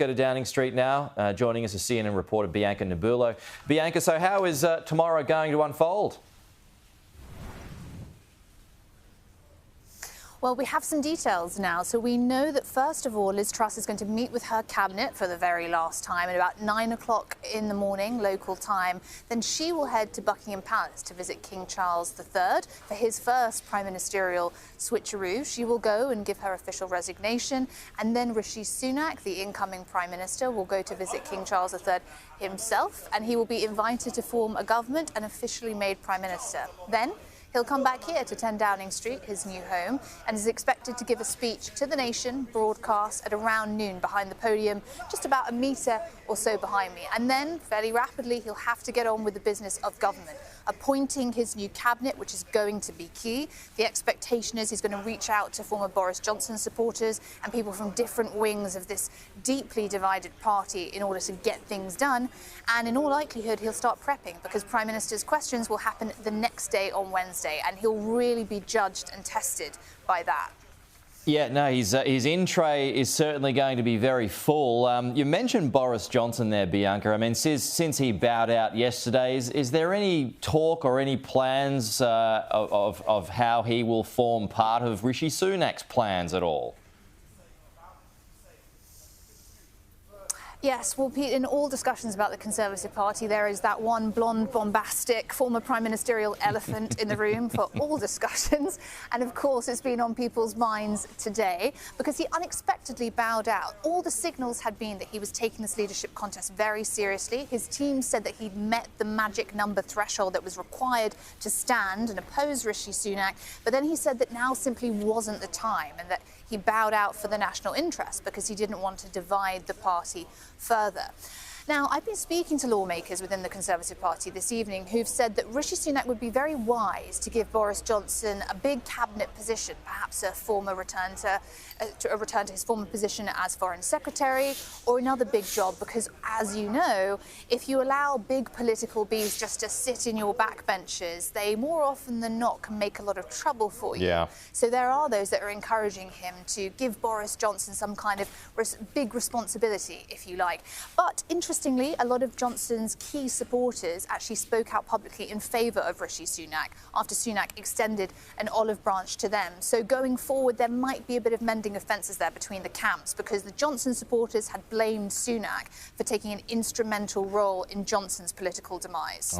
go to Downing Street now. Joining us is CNN reporter Bianca Nobilo. Bianca, so how is tomorrow going to unfold? Well, we have some details now. So we know that, first of all, Liz Truss is going to meet with her cabinet for the very last time at about 9 o'clock in the morning, local time. Then she will head to Buckingham Palace to visit King Charles III for his first prime ministerial switcheroo. She will go and give her official resignation. And then Rishi Sunak, the incoming prime minister, will go to visit King Charles III himself. And he will be invited to form a government and officially made prime minister. Then he'll come back here to 10 Downing Street, his new home, and is expected to give a speech to the nation, broadcast at around noon behind the podium, just about a metre or so behind me. And then, fairly rapidly, he'll have to get on with the business of government, appointing his new cabinet, which is going to be key. The expectation is he's going to reach out to former Boris Johnson supporters and people from different wings of this deeply divided party in order to get things done. And in all likelihood, he'll start prepping, because Prime Minister's questions will happen the next day on Wednesday, and he'll really be judged and tested by that. Yeah, no, his in tray is certainly going to be very full. You mentioned Boris Johnson there, Bianca. I mean, since he bowed out yesterday, is there any talk or any plans of how he will form part of Rishi Sunak's plans at all? Yes, well, Pete, in all discussions about the Conservative Party, there is that one blonde, bombastic former prime ministerial elephant in the room for all discussions. And of course, it's been on people's minds today because he unexpectedly bowed out. All the signals had been that he was taking this leadership contest very seriously. His team said that he'd met the magic number threshold that was required to stand and oppose Rishi Sunak. But then he said that now simply wasn't the time, and that he bowed out for the national interest because he didn't want to divide the party further. Now, I've been speaking to lawmakers within the Conservative Party this evening who've said that Rishi Sunak would be very wise to give Boris Johnson a big cabinet position, perhaps a return to his former position as Foreign Secretary, or another big job, because, as you know, if you allow big political bees just to sit in your backbenches, they more often than not can make a lot of trouble for you. Yeah. So there are those that are encouraging him to give Boris Johnson some kind of big responsibility, if you like. But interestingly, a lot of Johnson's key supporters actually spoke out publicly in favour of Rishi Sunak after Sunak extended an olive branch to them. So going forward, there might be a bit of mending of fences there between the camps, because the Johnson supporters had blamed Sunak for taking an instrumental role in Johnson's political demise.